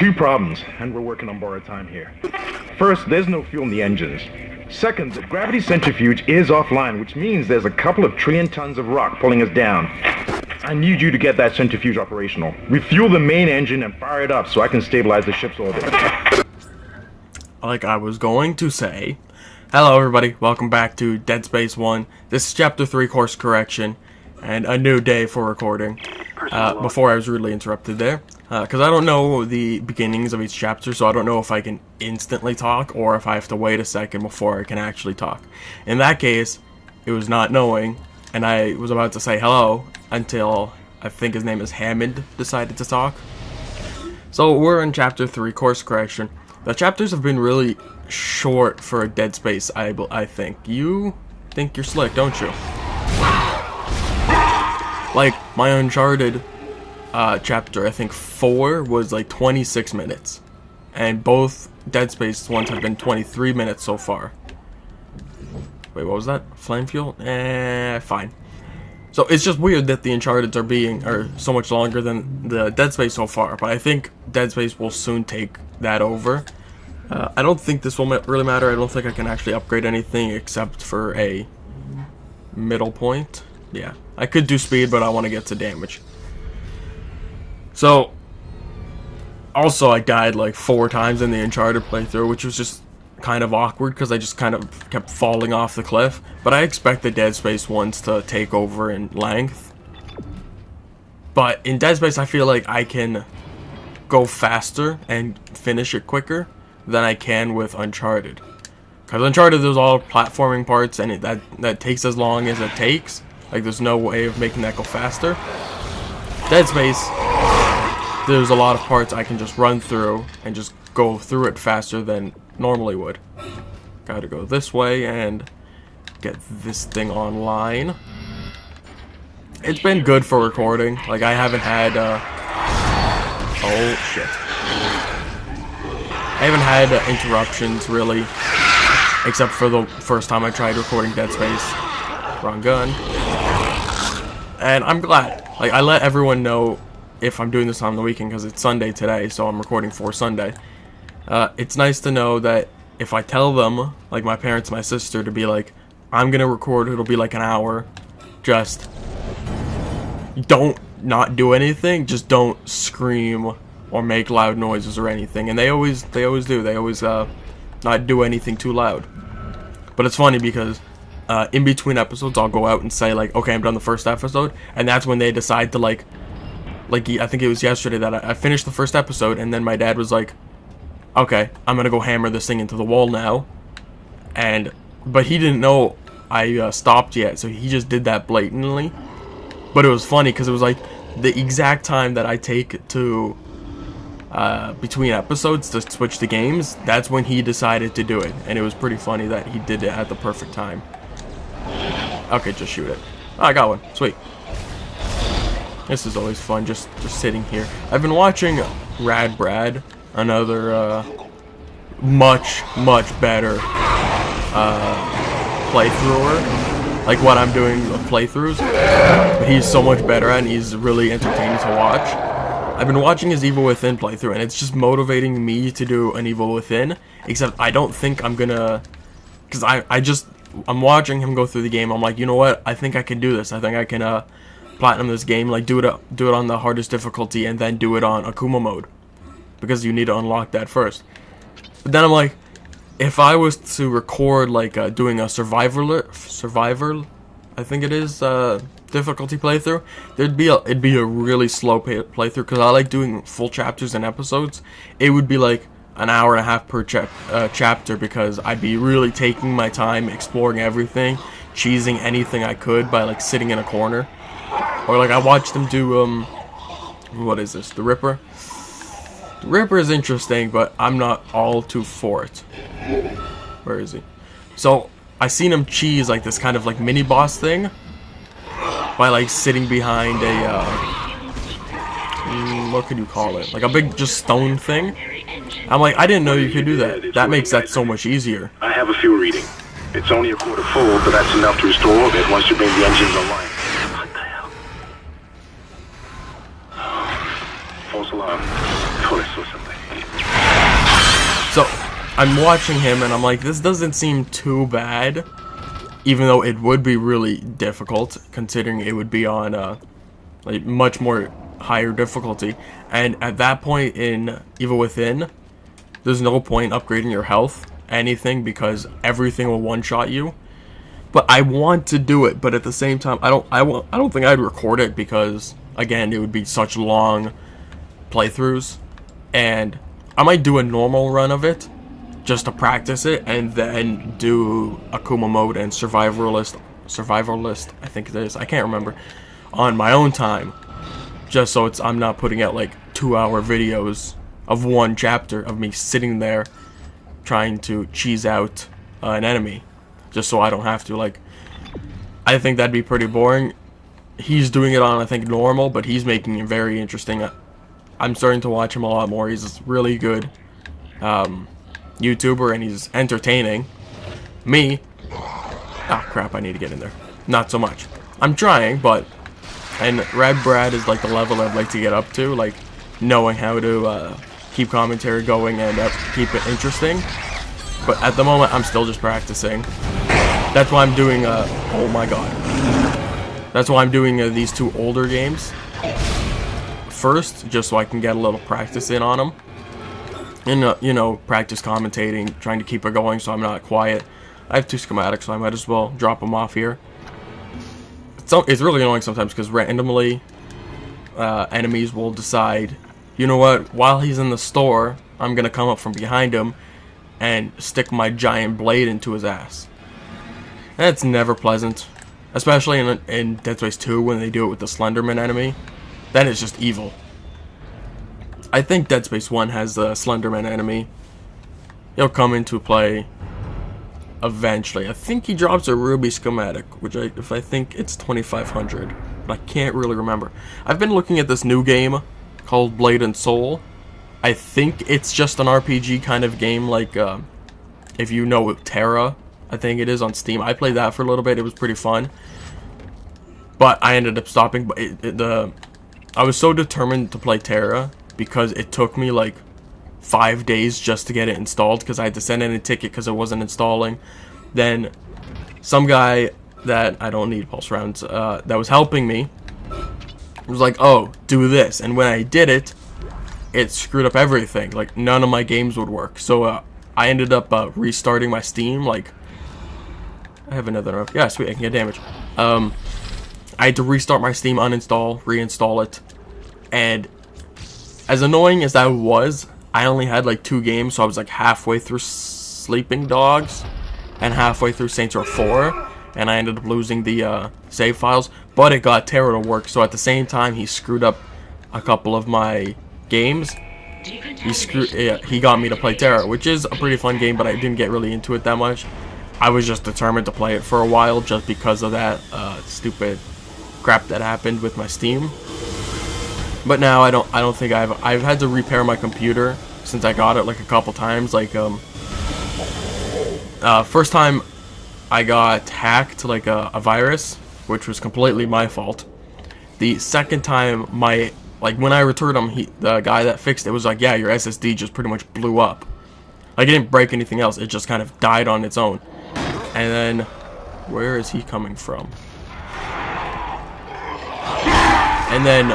two problems, and we're working on borrowed time here. First, there's no fuel in the engines. Second, the gravity centrifuge is offline, which means there's a couple of trillion tons of rock pulling us down. I need you to get that centrifuge operational. Refuel the main engine and fire it up so I can stabilize the ship's orbit. Like I was going to say, hello everybody, welcome back to Dead Space 1. This is Chapter 3 Course Correction, and a new day for recording. Before I was rudely interrupted there, because I don't know the beginnings of each chapter, so I don't know if I can instantly talk, or if I have to wait a second before I can actually talk. In that case, it was not knowing, and I was about to say hello, until I think his name is Hammond decided to talk. So we're in Chapter 3 Course Correction. The chapters have been really short for Dead Space, I think. You think you're slick, don't you? Like, my Uncharted chapter, I think 4, was like 26 minutes. And both Dead Space ones have been 23 minutes so far. Wait, what was that? Flame fuel? Fine. So it's just weird that the Uncharted are so much longer than the Dead Space so far. But I think Dead Space will soon take that over. I don't think this will really matter. I don't think I can actually upgrade anything except for a middle point. Yeah, I could do speed, but I want to get to damage. So, also I died like 4 times in the Uncharted playthrough, which was just kind of awkward because I just kind of kept falling off the cliff. But I expect the Dead Space ones to take over in length. But in Dead Space, I feel like I can go faster and finish it quicker than I can with Uncharted. Because Uncharted, there's all platforming parts, and that takes as long as it takes. Like, there's no way of making that go faster. Dead Space, there's a lot of parts I can just run through and just go through it faster than normally would. Gotta go this way and get this thing online. It's been good for recording. Like, I haven't had, oh, shit. I haven't had interruptions, really. Except for the first time I tried recording Dead Space. Wrong gun. And I'm glad. Like, I let everyone know if I'm doing this on the weekend because it's Sunday today, so I'm recording for Sunday. It's nice to know that if I tell them, like my parents, my sister, to be like, I'm gonna record, it'll be like an hour. Just don't not do anything. Just don't scream or make loud noises or anything. And they always do. They always not do anything too loud. But it's funny because in between episodes, I'll go out and say, like, okay, I'm done the first episode, and that's when they decide to, like I think it was yesterday that I finished the first episode, and then my dad was like, okay, I'm gonna go hammer this thing into the wall now, but he didn't know I stopped yet, so he just did that blatantly. But it was funny, because it was, like, the exact time that I take to, between episodes to switch the games, that's when he decided to do it, and it was pretty funny that he did it at the perfect time. Okay, just shoot it. Oh, I got one. Sweet. This is always fun, just sitting here. I've been watching Rad Brad, another much better playthrower. Like what I'm doing with playthroughs. But he's so much better and he's really entertaining to watch. I've been watching his Evil Within playthrough, and it's just motivating me to do an Evil Within. Except I don't think I'm gonna, because I'm watching him go through the game. I'm like, you know what? I think I can do this. I think I can platinum this game. Like do it on the hardest difficulty, and then do it on Akuma mode, because you need to unlock that first. But then I'm like, if I was to record like doing a survivor, I think it is difficulty playthrough, it'd be a really slow playthrough, because I like doing full chapters and episodes. It would be like an hour and a half per chapter, because I'd be really taking my time exploring everything, cheesing anything I could by like sitting in a corner. Or like I watched them do what is this, the Ripper? The Ripper is interesting, but I'm not all too for it. Where is he? So I seen him cheese like this kind of like mini boss thing by like sitting behind a what could you call it? Like a big just stone thing. I'm like, I didn't know you could do that. That makes that so much easier. I have a fuel reading. It's only a quarter full, but that's enough to restore orbit once you bring the engines online. What the hell? False alarm. Oh, it's so simple. So I'm watching him and I'm like, this doesn't seem too bad, even though it would be really difficult, considering it would be on like much more higher difficulty. And at that point in Evil Within, there's no point upgrading your health, anything, because everything will one-shot you. But I want to do it, but at the same time, I don't think I'd record it, because again, it would be such long playthroughs, and I might do a normal run of it just to practice it, and then do Akuma mode and survivalist, I think it is, I can't remember, on my own time, just so I'm not putting out like 2-hour videos of one chapter of me sitting there trying to cheese out an enemy, just so I don't have to. Like, I think that'd be pretty boring. He's doing it on, I think, normal, but he's making it very interesting. I'm starting to watch him a lot more. He's a really good YouTuber, and he's entertaining. Me, ah, crap, I need to get in there. Not so much. I'm trying, but, and Red Brad is like the level I'd like to get up to, like knowing how to keep commentary going and keep it interesting. But at the moment, I'm still just practicing. That's why I'm doing, oh my god. That's why I'm doing these 2 older games first, just so I can get a little practice in on them. And, you know, practice commentating, trying to keep it going so I'm not quiet. I have 2 schematics, so I might as well drop them off here. It's really annoying sometimes, because randomly, enemies will decide, you know what, while he's in the store, I'm gonna come up from behind him and stick my giant blade into his ass. That's never pleasant. Especially in Dead Space 2 when they do it with the Slenderman enemy. That is just evil. I think Dead Space 1 has the Slenderman enemy. He'll come into play eventually. I think he drops a Ruby schematic, which I think it's 2500. But I can't really remember. I've been looking at this new game called Blade and Soul. I think it's just an RPG kind of game, like if you know Terra, I think it is, on Steam. I played that for a little bit. It was pretty fun, but I ended up stopping. But I was so determined to play Terra because it took me like 5 days just to get it installed, because I had to send in a ticket because it wasn't installing. Then some guy that I don't need pulse rounds that was helping me was like, "Oh, do this," and when I did it, it screwed up everything. Like, none of my games would work. So I ended up restarting my Steam. Like, I have another, yeah, sweet, I can get damage. I had to restart my Steam, uninstall, reinstall it, and as annoying as that was, I only had like 2 games, so I was like halfway through Sleeping Dogs and halfway through Saints Row 4, and I ended up losing the save files, but it got Terra to work. So at the same time, he screwed up a couple of my games. He got me to play Terra, which is a pretty fun game, but I didn't get really into it that much. I was just determined to play it for a while just because of that stupid crap that happened with my Steam. But now I don't think I've had to repair my computer since I got it like a couple times. Like first time I got hacked, like a virus, which was completely my fault. The second time, when I returned him, the guy that fixed it was like, yeah, your SSD just pretty much blew up. Like, it didn't break anything else, it just kind of died on its own. And then, where is he coming from? And then,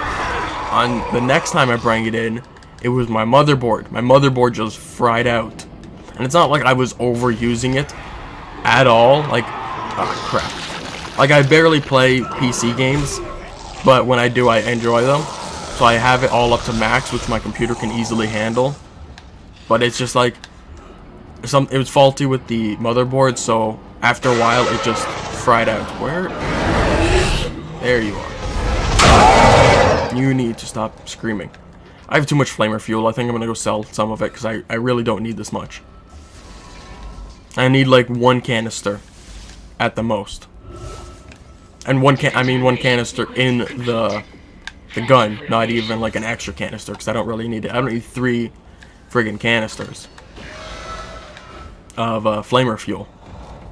on the next time I bring it in, it was my motherboard. My motherboard just fried out. And it's not like I was overusing it at all. Like, oh crap. Like, I barely play PC games, but when I do, I enjoy them. So I have it all up to max, which my computer can easily handle. But it's just like, it was faulty with the motherboard, so after a while it just fried out. Where? There you are. You need to stop screaming. I have too much flamer fuel. I think I'm gonna go sell some of it because I really don't need this much. I need like 1 canister at the most. And one canister in the gun, not even like an extra canister, because I don't really need it. I don't need 3 friggin' canisters of flamer fuel,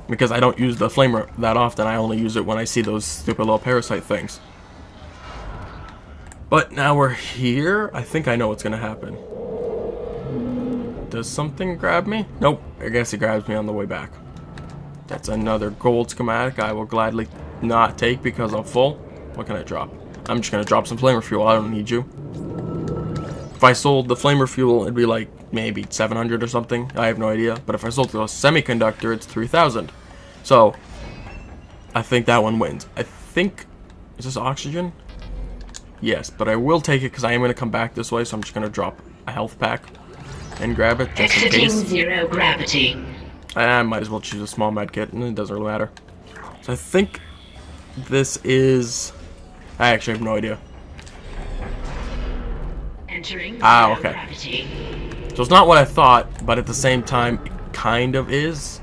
because I don't use the flamer that often. I only use it when I see those stupid little parasite things. But now we're here. I think I know what's gonna happen. Does something grab me? Nope. I guess it grabs me on the way back. That's another gold schematic I will gladly not take because I'm full. What can I drop? I'm just gonna drop some flamer fuel. I don't need you. If I sold the flamer fuel, it'd be like maybe 700 or something. I have no idea. But if I sold the semiconductor, it's 3,000. So I think that one wins. I think, is this oxygen? Yes, but I will take it because I am gonna come back this way. So I'm just gonna drop a health pack and grab it just in Exiting case. zero gravity. I might as well choose a small med kit, and it doesn't really matter. So I think this is... I actually have no idea. Entering Ah, zero okay. gravity. So it's not what I thought, but at the same time, it kind of is.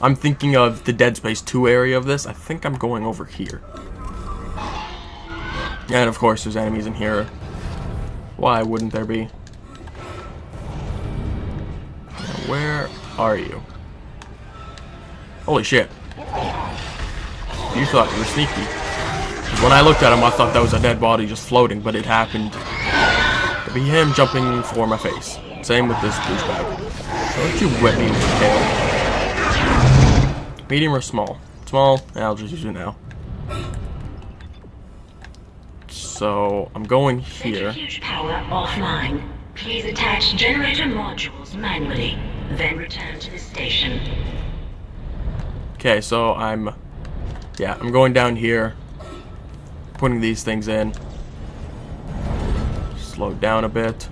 I'm thinking of the Dead Space 2 area of this. I think I'm going over here. And of course, there's enemies in here. Why wouldn't there be? Now, where are you? Holy shit. You thought you were sneaky. 'Cause when I looked at him, I thought that was a dead body just floating, but it happened to be him jumping for my face. Same with this douchebag. Don't you whip me with your tail. Medium or small? Small, I'll just use it now. So, I'm going here. Centrifuge power offline. Please attach generator modules manually, then return to the station. Okay, so I'm going down here, putting these things in. Slow down a bit.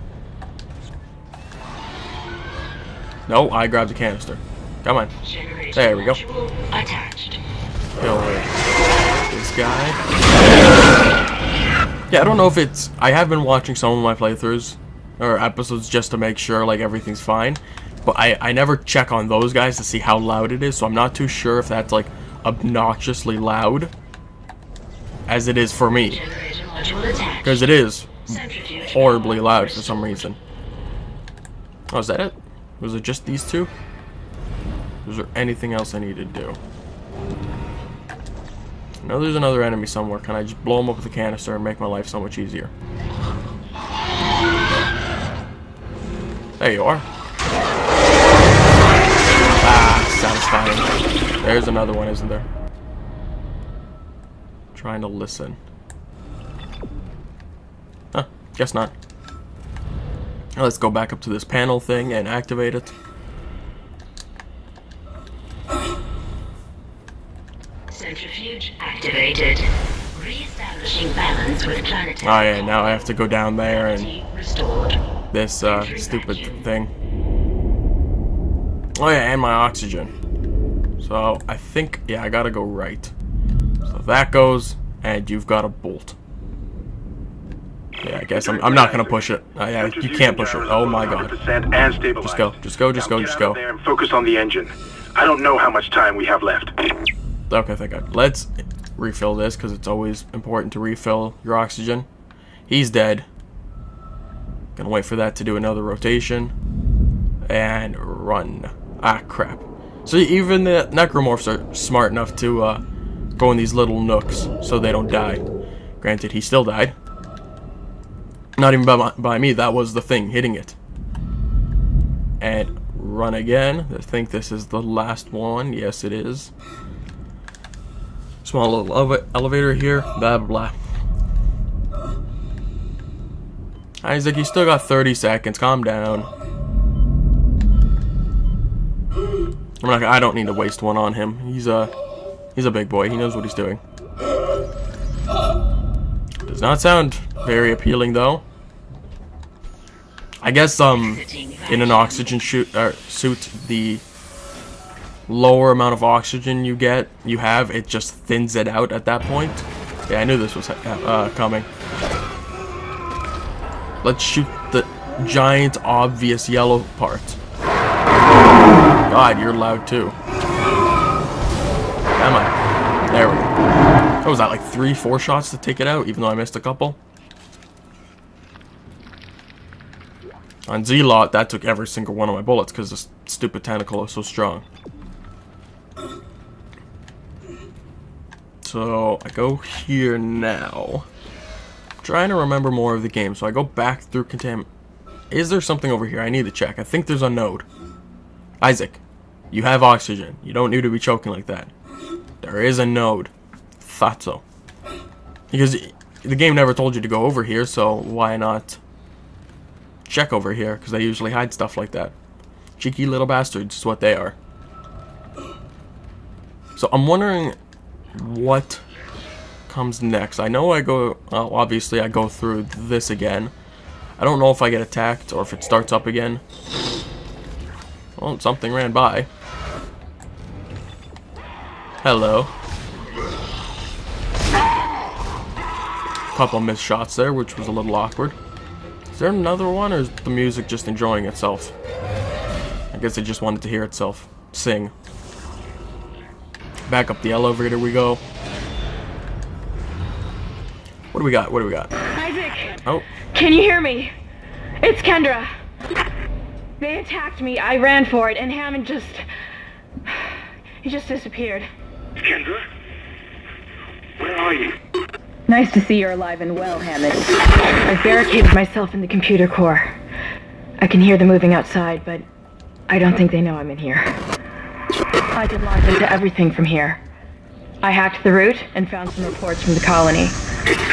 No, I grabbed the canister. Come on. Generator There we go. module attached. Kill this guy. Yeah, I don't know if it's... I have been watching some of my playthroughs, or episodes, just to make sure, like, everything's fine. But I never check on those guys to see how loud it is, so I'm not too sure if that's, like, obnoxiously loud as it is for me. Generator module attached. Because it is Centrifuge horribly power loud for some restored. reason. Oh, is that it? Was it just these two? Was there anything else I need to do? I know there's another enemy somewhere. Can I just blow him up with a canister and make my life so much easier? There you are. Ah, satisfying. There's another one, isn't there? Trying to listen. Huh, guess not. Let's go back up to this panel thing and activate it. Centrifuge activated. Re-establishing balance with planetary. Oh yeah, now I have to go down there and gravity restored. this stupid thing. Oh yeah, and my oxygen. So I think, yeah, I gotta go right. So that goes, and you've got a bolt. Yeah, I guess I'm not gonna push it. Yeah, you can't push it. Oh my god. 100% and stabilized. Just go, just go, just go, Now just get out go. of there and focus on the engine. I don't know how much time we have left. Okay, thank God. Let's refill this, because it's always important to refill your oxygen. He's dead. Gonna wait for that to do another rotation. And run. Ah, crap. So even the necromorphs are smart enough to go in these little nooks so they don't die. Granted, he still died. Not even by me, that was the thing hitting it. And run again. I think this is the last one. Yes, it is. Small little elevator here. Blah, blah, blah. Isaac, you still got 30 seconds. Calm down. I don't need to waste one on him. He's a big boy. He knows what he's doing. Does not sound very appealing though. I guess in an oxygen suit, the lower amount of oxygen you have, it just thins it out at that point. Yeah, I knew this was coming. Let's shoot the giant, obvious yellow part. God, you're loud too. Come on. There we go. What was that, like 3-4 shots to take it out, even though I missed a couple? On Z-Lot, that took every single one of my bullets because this stupid tentacle is so strong. So, I go here now. I'm trying to remember more of the game, so I go back through Is there something over here? I need to check. I think there's a node. Isaac, you have oxygen. You don't need to be choking like that. There is a node. Thought so. Because the game never told you to go over here, so why not check over here? Because they usually hide stuff like that. Cheeky little bastards is what they are. So I'm wondering what comes next. I know I go, well, obviously I go through this again. I don't know if I get attacked or if it starts up again. Well, something ran by. Hello. Couple missed shots there, which was a little awkward. Is there another one, or is the music just enjoying itself? I guess it just wanted to hear itself sing. Back up the elevator we go. What do we got? What do we got? Isaac! Oh. Can you hear me? It's Kendra. They attacked me, I ran for it, and Hammond just... he just disappeared. Kendra? Where are you? Nice to see you're alive and well, Hammond. I've barricaded myself in the computer core. I can hear them moving outside, but I don't think they know I'm in here. I can launch into everything from here. I hacked the route and found some reports from the colony.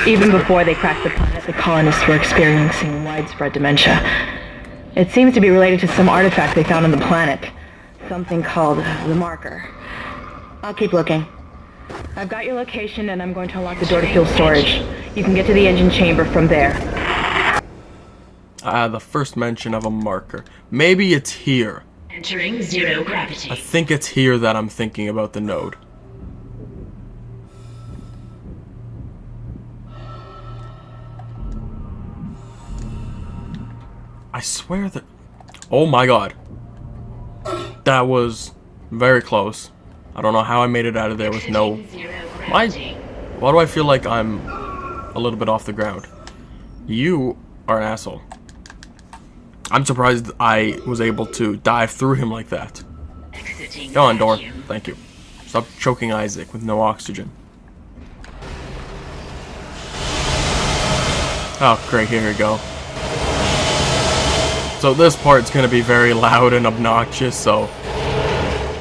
Even before they cracked the planet, the colonists were experiencing widespread dementia. It seems to be related to some artifact they found on the planet. Something called the Marker. I'll keep looking. I've got your location and I'm going to unlock the door to fuel storage. You can get to the engine chamber from there. The first mention of a marker. Maybe it's here. Entering zero gravity. I think it's here that I'm thinking about the node. I swear that... Oh my god. That was very close. I don't know how I made it out of there with no... Why do I feel like I'm a little bit off the ground? You are an asshole. I'm surprised I was able to dive through him like that. Go on, door. Thank you. Stop choking Isaac with no oxygen. Oh, great. Here we go. So this part's going to be very loud and obnoxious, so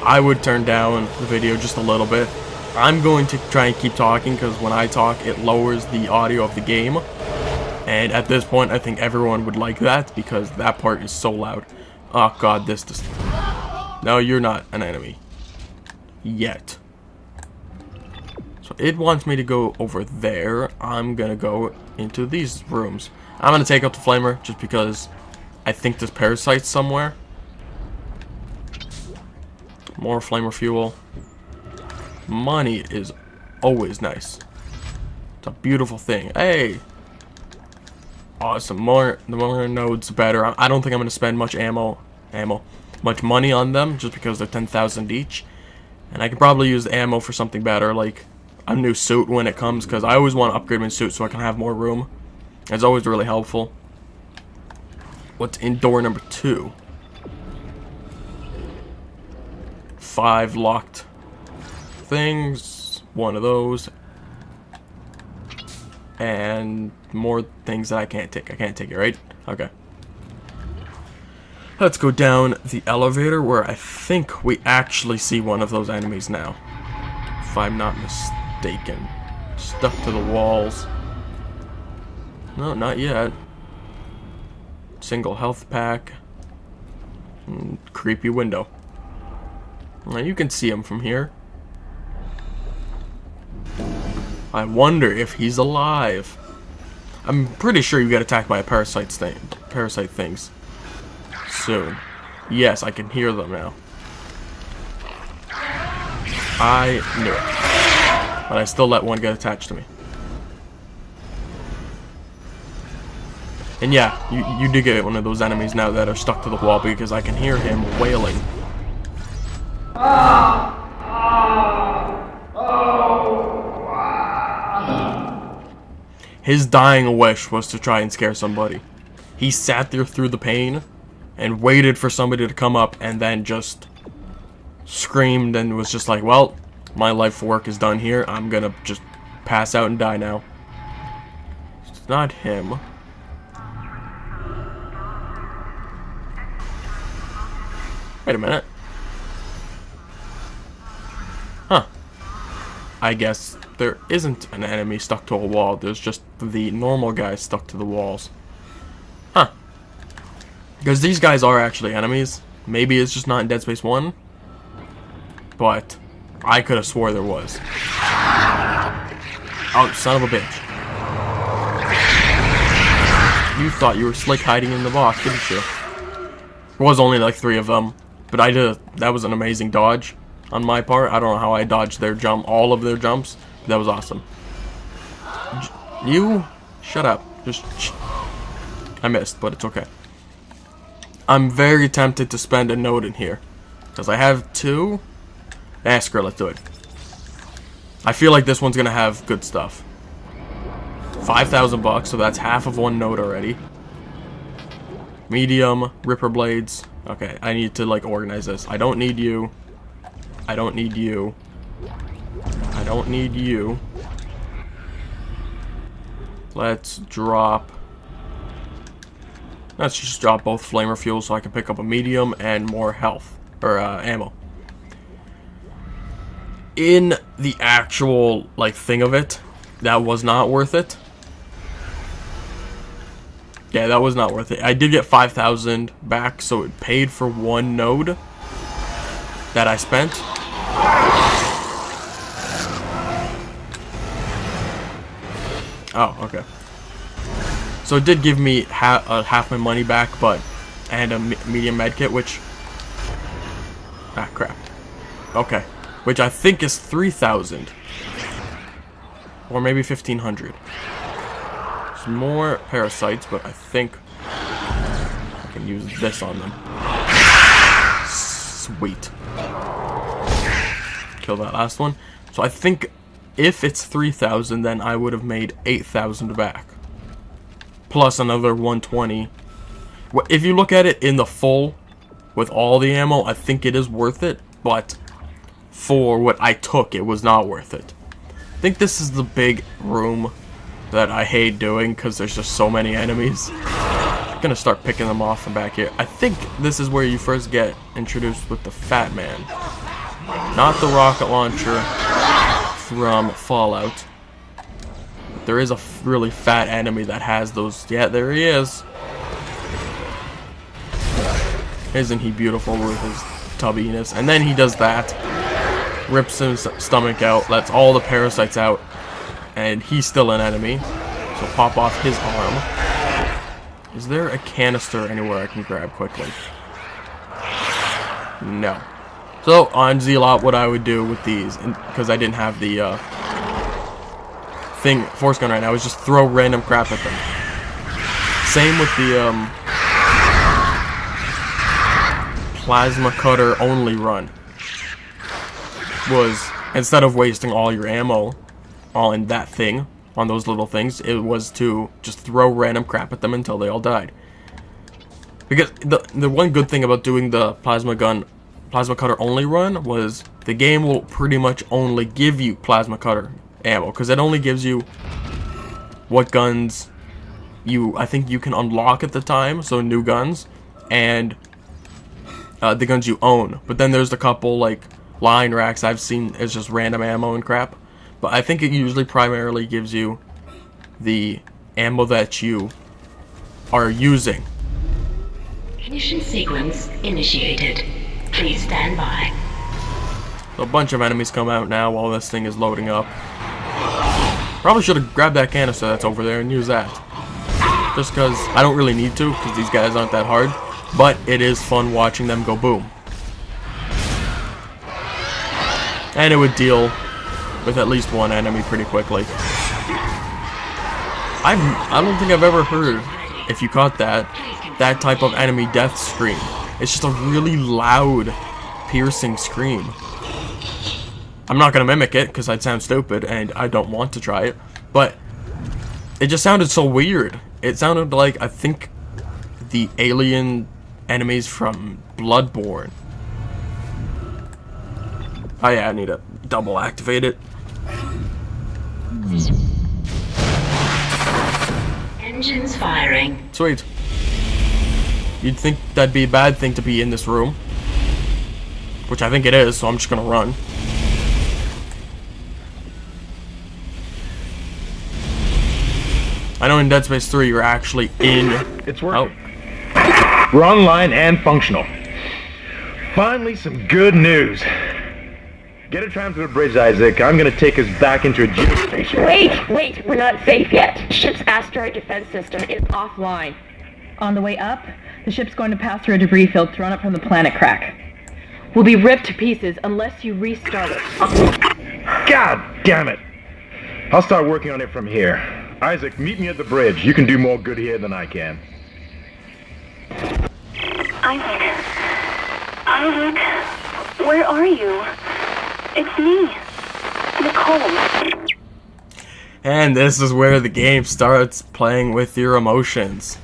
I would turn down the video just a little bit. I'm going to try and keep talking because when I talk, it lowers the audio of the game. And at this point, I think everyone would like that because that part is so loud. Oh god, this just... No, you're not an enemy. Yet. So it wants me to go over there. I'm gonna go into these rooms. I'm gonna take out the flamer just because I think there's parasites somewhere. More flamer fuel. Money is always nice. It's a beautiful thing. Hey! Awesome. The more nodes, the better. I don't think I'm going to spend much much money on them, just because they're 10,000 each. And I could probably use the ammo for something better, like a new suit when it comes, because I always want to upgrade my suit so I can have more room. It's always really helpful. What's in door number 2? 5 locked things. 1 of those. And more things that I can't take. I can't take it, right? Okay. Let's go down the elevator where I think we actually see one of those enemies now. If I'm not mistaken. Stuck to the walls. No, not yet. Single health pack. Creepy window. Now you can see him from here. I wonder if he's alive. I'm pretty sure you get attacked by a parasite things soon. Yes, I can hear them now. I knew it. But I still let one get attached to me. And yeah, you do get one of those enemies now that are stuck to the wall because I can hear him wailing. His dying wish was to try and scare somebody. He sat there through the pain and waited for somebody to come up and then just screamed and was just like, well, my life work is done here. I'm gonna just pass out and die now. It's not him. Wait a minute. Huh. I guess there isn't an enemy stuck to a wall. There's just the normal guys stuck to the walls. Huh. Because these guys are actually enemies. Maybe it's just not in Dead Space 1. But I could have swore there was. Oh, son of a bitch. You thought you were slick hiding in the box, didn't you? There was only like 3 of them. But that was an amazing dodge on my part. I don't know how I dodged their all of their jumps. But that was awesome. You shut up. I missed, but it's okay. I'm very tempted to spend a note in here. Because I have 2. Screw it, let's do it. I feel like this one's gonna have good stuff. 5,000 bucks, so that's half of 1 note already. Medium, Ripper Blades. Okay, I need to like organize this. I don't need you. I don't need you. I don't need you. Let's just drop both flamer fuel so I can pick up a medium and more health or ammo. In the actual like thing of it, that was not worth it. Yeah, that was not worth it. I did get 5,000 back, so it paid for 1 node that I spent. Oh, okay. So it did give me half my money back, but and a medium medkit, which crap. Okay, which I think is 3,000 or maybe 1,500. Some more parasites, but I think I can use this on them. Sweet. Kill that last one. So I think if it's 3,000, then I would have made 8,000 back. Plus another 120. If you look at it in the full, with all the ammo, I think it is worth it. But for what I took, it was not worth it. I think this is the big room that I hate doing because there's just so many enemies. I'm gonna start picking them off from back here. I think this is where you first get introduced with the Fat Man. Not the rocket launcher from Fallout. There is a really fat enemy that has those. Yeah, there he is. Isn't he beautiful with his tubbiness? And then he does that. Rips his stomach out, lets all the parasites out. And he's still an enemy. So pop off his arm. Is there a canister anywhere I can grab quickly? No. So on Zealot, what I would do with these, because I didn't have the force gun right now, is just throw random crap at them. Same with the plasma cutter only run. Was instead of wasting all your ammo all in that thing, on those little things, it was to just throw random crap at them until they all died. Because the one good thing about doing the plasma cutter only run was the game will pretty much only give you plasma cutter ammo, because it only gives you what guns I think you can unlock at the time, so new guns, and the guns you own. But then there's a couple like line racks I've seen as just random ammo and crap. But I think it usually primarily gives you the ammo that you are using. Ignition sequence initiated. Please stand by. So a bunch of enemies come out now while this thing is loading up. Probably should have grabbed that canister that's over there and used that. Just because I don't really need to, because these guys aren't that hard. But it is fun watching them go boom. And it would deal with at least one enemy pretty quickly. I don't think I've ever heard, if you caught that type of enemy death scream. It's just a really loud, piercing scream. I'm not gonna mimic it because I'd sound stupid and I don't want to try it, but it just sounded so weird. It sounded like, I think, the alien enemies from Bloodborne. Oh yeah, I need to double activate it. Engines firing. Sweet. You'd think that'd be a bad thing to be in this room. which I think it is, so I'm just gonna run. I know in Dead Space 3 you're actually in... It's working. We're online and functional. Finally, some good news. Get a tram to the bridge, Isaac. I'm gonna take us back into a geostation. Wait, we're not safe yet. Ship's asteroid defense system is offline. On the way up, the ship's going to pass through a debris field thrown up from the planet crack. We'll be ripped to pieces unless you restart it. God damn it! I'll start working on it from here. Isaac, meet me at the bridge. You can do more good here than I can. Isaac, where are you? It's me, Nicole. And this is where the game starts playing with your emotions.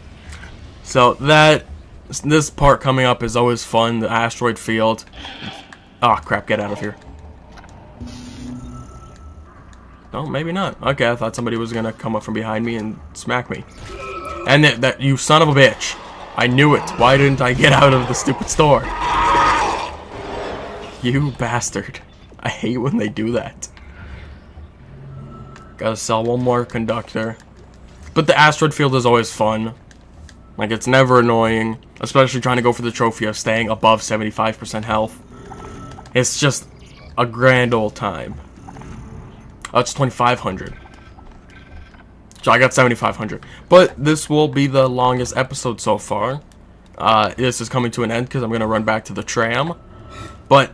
So this part coming up is always fun, the asteroid field. Oh crap, get out of here. No, maybe not. Okay, I thought somebody was gonna come up from behind me and smack me. And that you son of a bitch. I knew it. Why didn't I get out of the stupid store? You bastard. I hate when they do that. Gotta sell one more conductor. But the asteroid field is always fun. Like, it's never annoying. Especially trying to go for the trophy of staying above 75% health. It's just a grand old time. Oh, it's 2,500. So I got 7,500. But this will be the longest episode so far. This is coming to an end because I'm going to run back to the tram. But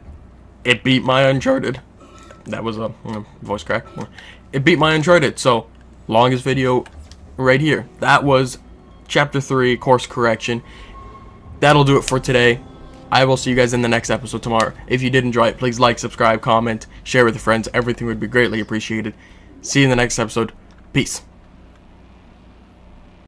it beat my Uncharted. That was a voice crack. It beat my Uncharted. So, longest video right here. That was Chapter 3, Course Correction. That'll do it for today. I will see you guys in the next episode tomorrow. If you did enjoy it, please like, subscribe, comment, share with your friends. Everything would be greatly appreciated. See you in the next episode. Peace.